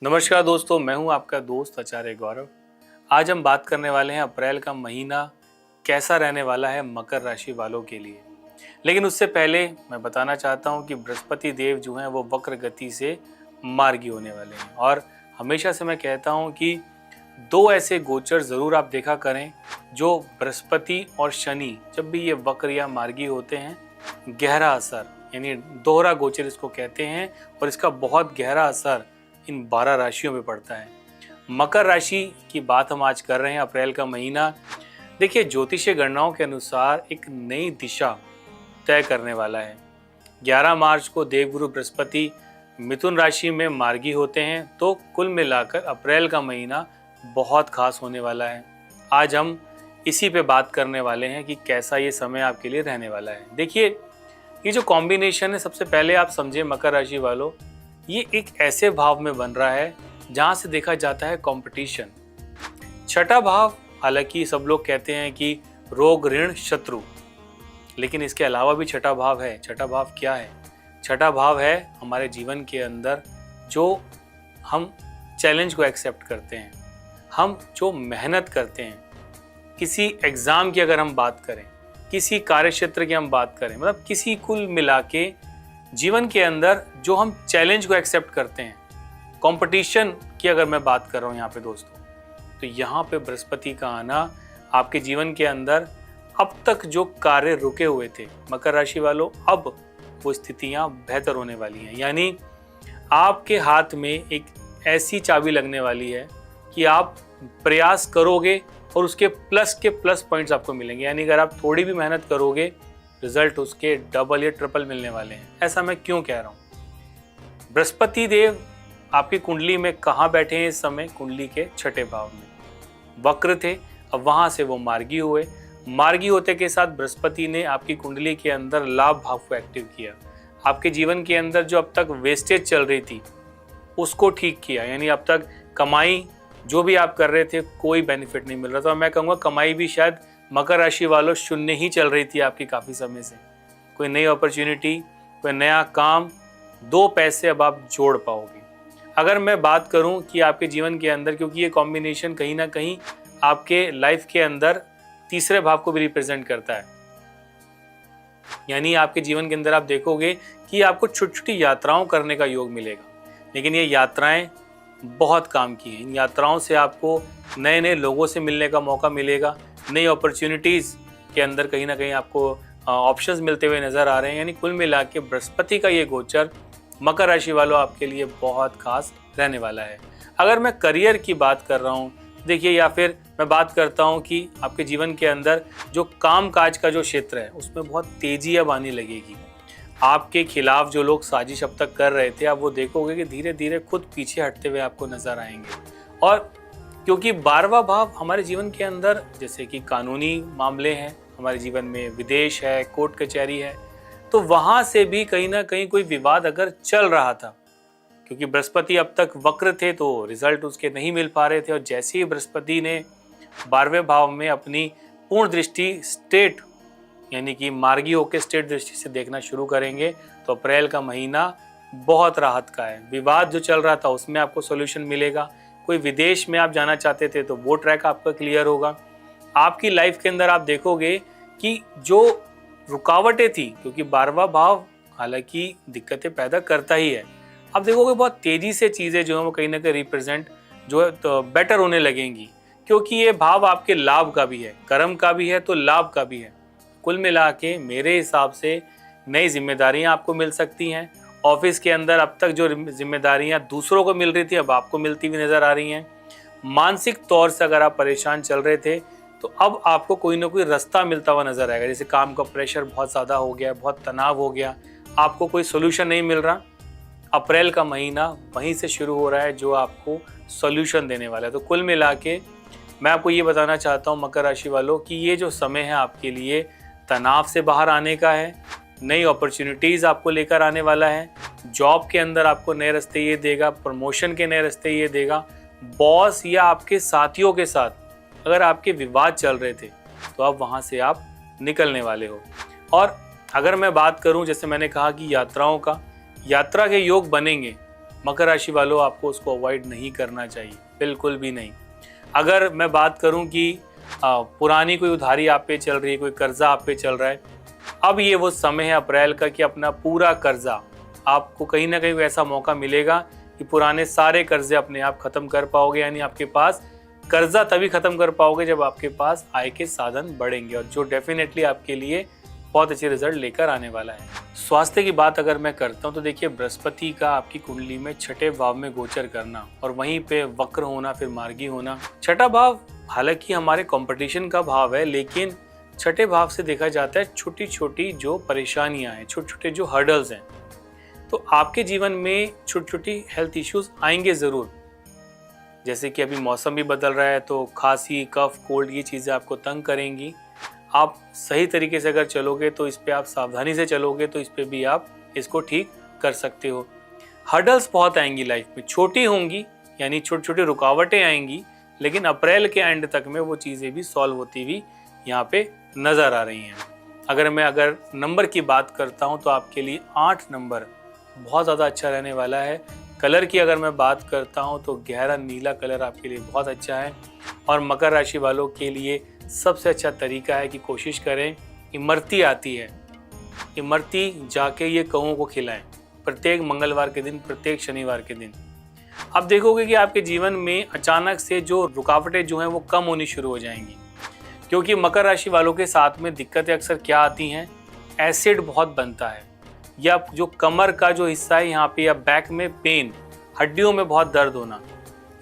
नमस्कार दोस्तों, मैं हूं आपका दोस्त आचार्य गौरव। आज हम बात करने वाले हैं अप्रैल का महीना कैसा रहने वाला है मकर राशि वालों के लिए। लेकिन उससे पहले मैं बताना चाहता हूं कि बृहस्पति देव जो हैं वो वक्र गति से मार्गी होने वाले हैं। और हमेशा से मैं कहता हूं कि दो ऐसे गोचर ज़रूर आप देखा करें जो बृहस्पति और शनि जब भी ये वक्र या मार्गी होते हैं, गहरा असर यानी दोहरा गोचर इसको कहते हैं, और इसका बहुत गहरा असर इन 12 राशियों में पड़ता है। मकर राशि की बात हम आज कर रहे हैं। अप्रैल का महीना देखिए, ज्योतिषीय गणनाओं के अनुसार एक नई दिशा तय करने वाला है। 11 मार्च को देवगुरु बृहस्पति मिथुन राशि में मार्गी होते हैं, तो कुल मिलाकर अप्रैल का महीना बहुत खास होने वाला है। आज हम इसी पे बात करने वाले हैं कि कैसा ये समय आपके लिए रहने वाला है। देखिए, ये जो कॉम्बिनेशन है, सबसे पहले आप समझे मकर राशि वालों, ये एक ऐसे भाव में बन रहा है जहां से देखा जाता है कंपटीशन। छठा भाव, हालांकि सब लोग कहते हैं कि रोग ऋण शत्रु, लेकिन इसके अलावा भी छठा भाव है। छठा भाव क्या है? छठा भाव है हमारे जीवन के अंदर जो हम चैलेंज को एक्सेप्ट करते हैं, हम जो मेहनत करते हैं। किसी एग्जाम की अगर हम बात करें, किसी कार्य क्षेत्र की हम बात करें, मतलब किसी कुल मिला के जीवन के अंदर जो हम चैलेंज को एक्सेप्ट करते हैं, कंपटीशन की अगर मैं बात कर रहा हूँ यहाँ पे दोस्तों, तो यहाँ पे बृहस्पति का आना आपके जीवन के अंदर अब तक जो कार्य रुके हुए थे मकर राशि वालों, अब वो स्थितियाँ बेहतर होने वाली हैं। यानी आपके हाथ में एक ऐसी चाबी लगने वाली है कि आप प्रयास करोगे और उसके प्लस के प्लस पॉइंट्स आपको मिलेंगे। यानी अगर आप थोड़ी भी मेहनत करोगे, रिजल्ट उसके डबल या ट्रिपल मिलने वाले हैं। ऐसा मैं क्यों कह रहा हूँ? बृहस्पति देव आपकी कुंडली में कहाँ बैठे हैं इस समय? कुंडली के छठे भाव में वक्र थे, अब वहां से वो मार्गी हुए। मार्गी होते के साथ बृहस्पति ने आपकी कुंडली के अंदर लाभ भाव को एक्टिव किया। आपके जीवन के अंदर जो अब तक वेस्टेज चल रही थी उसको ठीक किया। यानी अब तक कमाई जो भी आप कर रहे थे, कोई बेनिफिट नहीं मिल रहा था। मैं कहूँगा कमाई भी शायद मकर राशि वालों शून्य ही चल रही थी आपकी काफ़ी समय से। कोई नई अपॉर्चुनिटी, कोई नया काम, दो पैसे अब आप जोड़ पाओगे। अगर मैं बात करूं कि आपके जीवन के अंदर, क्योंकि ये कॉम्बिनेशन कहीं ना कहीं आपके लाइफ के अंदर तीसरे भाव को भी रिप्रेजेंट करता है। यानी आपके जीवन के अंदर आप देखोगे कि आपको छोटी छोटी यात्राओं करने का योग मिलेगा, लेकिन ये यात्राएं बहुत काम की हैं। इन यात्राओं से आपको नए नए लोगों से मिलने का मौका मिलेगा, नई अपॉर्चुनिटीज़ के अंदर कहीं ना कहीं आपको ऑप्शंस मिलते हुए नज़र आ रहे हैं। यानी कुल मिला के बृहस्पति का ये गोचर मकर राशि वालों आपके लिए बहुत खास रहने वाला है। अगर मैं करियर की बात कर रहा हूँ, देखिए, या फिर मैं बात करता हूँ कि आपके जीवन के अंदर जो काम काज का जो क्षेत्र है उसमें बहुत तेजी अब आने लगेगी। आपके खिलाफ जो लोग साजिश अब तक कर रहे थे, आप वो देखोगे कि धीरे धीरे खुद पीछे हटते हुए आपको नजर आएंगे। और क्योंकि 12वां भाव हमारे जीवन के अंदर जैसे कि कानूनी मामले हैं, हमारे जीवन में विदेश है, कोर्ट कचहरी है, तो वहां से भी कहीं ना कहीं कोई विवाद अगर चल रहा था, क्योंकि बृहस्पति अब तक वक्र थे तो रिजल्ट उसके नहीं मिल पा रहे थे। और जैसे ही बृहस्पति ने 12वें भाव में अपनी पूर्ण दृष्टि स्टेट यानी कि मार्गी होकर स्टेट दृष्टि से देखना शुरू करेंगे, तो अप्रैल का महीना बहुत राहत का है। विवाद जो चल रहा था उसमें आपको सोल्यूशन मिलेगा। कोई विदेश में आप जाना चाहते थे तो वो ट्रैक आपका क्लियर होगा। आपकी लाइफ के अंदर आप देखोगे कि जो रुकावटें थी, क्योंकि 12वां भाव हालांकि दिक्कतें पैदा करता ही है, आप देखोगे बहुत तेजी से चीज़ें जो है वो कहीं ना कहीं रिप्रेजेंट जो है तो बेटर होने लगेंगी, क्योंकि ये भाव आपके लाभ का भी है, कर्म का भी है, तो लाभ का भी है। कुल मिला के मेरे हिसाब से नई जिम्मेदारियां आपको मिल सकती हैं। ऑफिस के अंदर अब तक जो जिम्मेदारियां दूसरों को मिल रही थी, अब आपको मिलती हुई नजर आ रही हैं। मानसिक तौर से अगर आप परेशान चल रहे थे, तो अब आपको कोई ना कोई रास्ता मिलता हुआ नजर आएगा। जैसे काम का प्रेशर बहुत ज़्यादा हो गया, बहुत तनाव हो गया, आपको कोई सोल्यूशन नहीं मिल रहा, अप्रैल का महीना वहीं से शुरू हो रहा है जो आपको सोल्यूशन देने वाला है। तो कुल मिला के मैं आपको ये बताना चाहता हूँ मकर राशि वालों कि ये जो समय है आपके लिए तनाव से बाहर आने का है, नई अपॉर्चुनिटीज़ आपको लेकर आने वाला है। जॉब के अंदर आपको नए रास्ते ये देगा, प्रमोशन के नए रास्ते ये देगा। बॉस या आपके साथियों के साथ अगर आपके विवाद चल रहे थे तो अब वहाँ से आप निकलने वाले हो। और अगर मैं बात करूं, जैसे मैंने कहा कि यात्राओं का, यात्रा के योग बनेंगे, मकर राशि वालों आपको उसको अवॉइड नहीं करना चाहिए, बिल्कुल भी नहीं। अगर मैं बात करूं कि पुरानी कोई उधारी आप पे चल रही है, कोई कर्जा आप पे चल रहा है, अब ये वो समय है अप्रैल का कि अपना पूरा कर्जा, आपको कहीं ना कहीं ऐसा मौका मिलेगा कि पुराने सारे कर्जे अपने आप खत्म कर पाओगे। यानी आपके पास कर्जा तभी खत्म कर पाओगे जब आपके पास आय के साधन बढ़ेंगे, और जो डेफिनेटली आपके लिए बहुत अच्छे रिजल्ट लेकर आने वाला है। स्वास्थ्य की बात अगर मैं करता हूँ तो देखिए, बृहस्पति का आपकी कुंडली में छठे भाव में गोचर करना और वहीं पे वक्र होना, फिर मार्गी होना। छठा भाव हालांकि हमारे कंपटीशन का भाव है, लेकिन छठे भाव से देखा जाता है छोटी छोटी जो परेशानियां हैं, छोटे छोटे जो हर्डल्स हैं, तो आपके जीवन में छोटी छोटी हेल्थ इश्यूज आएंगे जरूर। जैसे कि अभी मौसम भी बदल रहा है तो खांसी, कफ, कोल्ड, ये चीज़ें आपको तंग करेंगी। आप सही तरीके से अगर चलोगे तो इस पे आप सावधानी से चलोगे तो इस पे भी आप इसको ठीक कर सकते हो। हर्डल्स बहुत आएंगी लाइफ में, छोटी होंगी, यानी छोटी छोटी रुकावटें आएंगी, लेकिन अप्रैल के एंड तक में वो चीज़ें भी सॉल्व होती हुई यहाँ पे नज़र आ रही हैं। अगर नंबर की बात करता हूँ तो आपके लिए 8 नंबर बहुत ज़्यादा अच्छा रहने वाला है। कलर की अगर मैं बात करता हूँ तो गहरा नीला कलर आपके लिए बहुत अच्छा है। और मकर राशि वालों के लिए सबसे अच्छा तरीका है कि कोशिश करें, इमरती आती है, इमरती जाके ये कौओं को खिलाएं प्रत्येक मंगलवार के दिन, प्रत्येक शनिवार के दिन। आप देखोगे कि आपके जीवन में अचानक से जो रुकावटें जो हैं वो कम होनी शुरू हो जाएंगी। क्योंकि मकर राशि वालों के साथ में दिक्कतें अक्सर क्या आती हैं, एसिड बहुत बनता है, या जो कमर का जो हिस्सा है यहाँ पे, या बैक में पेन, हड्डियों में बहुत दर्द होना,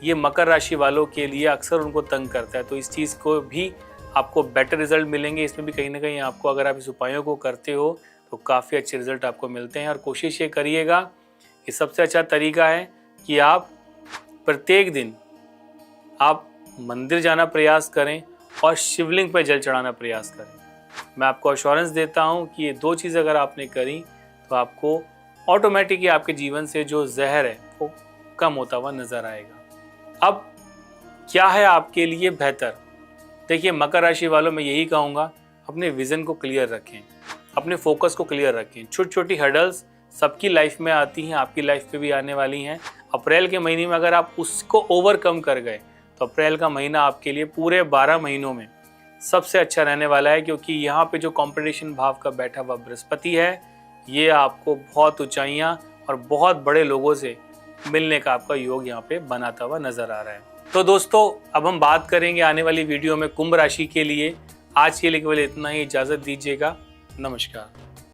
ये मकर राशि वालों के लिए अक्सर उनको तंग करता है। तो इस चीज़ को भी आपको बेटर रिजल्ट मिलेंगे। इसमें भी कहीं ना कहीं आपको, अगर आप इस उपायों को करते हो तो काफ़ी अच्छे रिजल्ट आपको मिलते हैं। और कोशिश ये करिएगा कि सबसे अच्छा तरीका है कि आप प्रत्येक दिन आप मंदिर जाना प्रयास करें और शिवलिंग पर जल चढ़ाना प्रयास करें। मैं आपको अश्योरेंस देता हूँ कि ये 2 चीज़ अगर आपने करी तो आपको ऑटोमेटिकली आपके जीवन से जो जहर है वो कम होता हुआ नजर आएगा। अब क्या है आपके लिए बेहतर? देखिए, मकर राशि वालों मैं यही कहूँगा, अपने विजन को क्लियर रखें, अपने फोकस को क्लियर रखें। छोटी छोटी हर्डल्स सबकी लाइफ में आती हैं, आपकी लाइफ पे भी आने वाली हैं। अप्रैल के महीने में अगर आप उसको ओवरकम कर गए तो अप्रैल का महीना आपके लिए पूरे 12 महीनों में सबसे अच्छा रहने वाला है। क्योंकि यहाँ पे जो कंपटीशन भाव का बैठा हुआ बृहस्पति है, ये आपको बहुत ऊंचाइयां और बहुत बड़े लोगों से मिलने का आपका योग यहाँ पे बनाता हुआ नजर आ रहा है। तो दोस्तों, अब हम बात करेंगे आने वाली वीडियो में कुंभ राशि के लिए। आज के लिए केवल इतना ही, इजाजत दीजिएगा। नमस्कार।